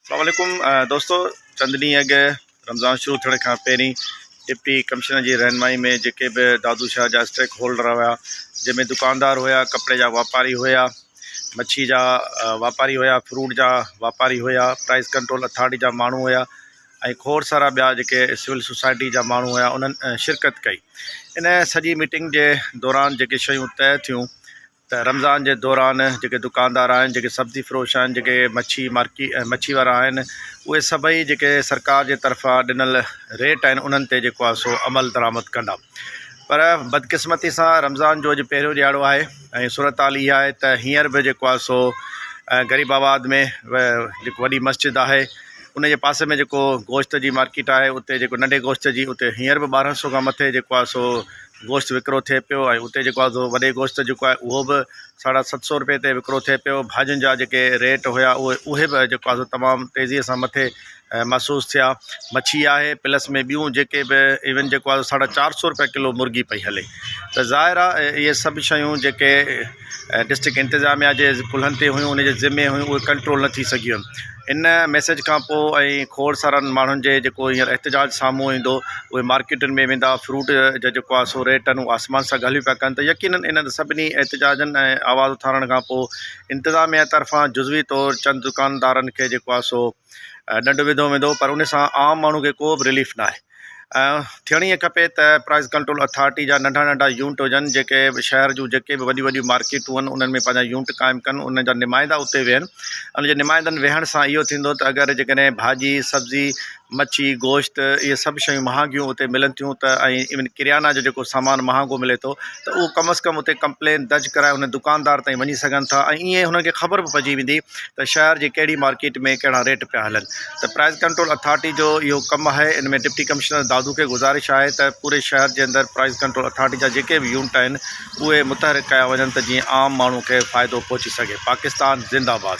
अस्सलाम वालेकुम दोस्तों, चंद ॾींहं अॻु रमज़ान शुरू थियण खां पहिरीं डिप्टी कमिश्नर जी रहनुमाई में जेके बि दादू शाह जा स्टेक होल्डर हुआ, जंहिंमें दुकानदार हुआ, कपिड़े जा वापारी हुआ, मच्छी जा वापारी हुआ, फ्रूट जा वापारी हुआ, प्राइस कंट्रोल अथॉरिटी जा माण्हू हुआ ऐं खोड़ सारा ॿिया जेके सिविल सोसाइटी जा माण्हू हुआ, उन्हनि शिरकत कई। इन सॼी मीटिंग जे दौरान जेके शयूं तय थियूं त रमज़ान जे दौरान जेके दुकानदार आहिनि, जेके सब्ज़ी फ़रोश आहिनि, जेके मच्छी वारा आहिनि, उहे सभई जेके सरकार जे तरफ़ां ॾिनल रेट आहिनि उन्हनि ते जेको आहे सो अमल दरामद कंदा। पर बदकिस्मती सां रमज़ान जो अॼु पहिरियों ॾियारो आहे ऐं सूरत हाल इहा आहे त हींअर बि जेको आहे सो ग़रीबाबाद में जेको वॾी मस्जिद आहे उन जे पासे में जेको गोश्त जी मार्केट आहे, उते जेको नंढे गोश्त जी, उते हींअर बि 1200 खां मथे जेको आहे सो गोश्त विकिरो थिए पियो ऐं उते जेको आहे सो वॾे गोश्त जेको आहे उहो बि 750 रुपए ते विकिरो थिए पियो। भाॼियुनि जा जेके रेट हुआ उहे बि जेको आहे सो तमामु तेज़ीअ सां मथे महसूसु थिया। मच्छी आहे प्लस में ॿियूं जेके बि इवन जेको आहे 450 रुपए किलो मुर्गी पई हले। त ज़ाहिर आहे इहे सभु शयूं जेके डिस्ट्रिक्ट इंतिज़ामिया जे कुल्हनि ते हुयूं, उनजे ज़िम्मे हुयूं, उहे कंट्रोल न थी सघियूं। इन मैसेज खां पोइ ऐं खोड़ सारनि माण्हुनि जे जेको हींअर एहतिजाज साम्हूं ईंदो, उहे मार्केटुनि में वेंदा, फ्रूट जा जेको आहे सो रेट आहिनि उहे आसमान सां ॻाल्हियूं पिया कनि। त यकीननि इन्हनि सभिनी एहतिजाजनि ऐं आवाज़ उथारण खां पोइ इंतिज़ामिया तरफ़ां जुज़वी तौरु चंद दुकानदारनि खे जेको आहे सो ॾंडु विधो वेंदो, पर उन सां आम माण्हू खे को बि रिलीफ न आहे। थियणी खपे त प्राइस कंट्रोल अथॉरिटी जा नंढा नंढा यूनिट हुजनि, जेके शहर जूं जेके बि वॾियूं वॾियूं मार्केटूं आहिनि उन्हनि में पंहिंजा यूनिट क़ाइमु कनि, उन जा नुमाइंदा उते वेहनि। उन जे नुमाइंदनि वेहण सां इहो थींदो त अगरि जेकॾहिं भाॼी, सब्ज़ी, मच्छी, गोश्त इहे सभु शयूं महांगियूं उते मिलनि थियूं त ऐं इवन किरियाना जो जेको सामान महांगो मिले थो, त उहो कम अज़ कम उते कंप्लेन दर्ज कराए उन दुकानदार ताईं वञी सघनि था ऐं ईअं हुननि खे ख़बर बि पइजी वेंदी त शहर जी कहिड़ी मार्केट में कहिड़ा रेट पिया हलनि। त प्राइस कंट्रोल अथॉरिटी जो इहो कमु आहे। इन में डिप्टी कमिश्नर दादू खे गुज़ारिश आहे त पूरे शहर जे अंदरि प्राइस कंट्रोल अथॉरिटी जा जेके बि यूनिट आहिनि उहे मुतहरिक कया वञनि त जीअं आम माण्हू खे फ़ाइदो पहुची सघे। पाकिस्तान ज़िंदाबाद।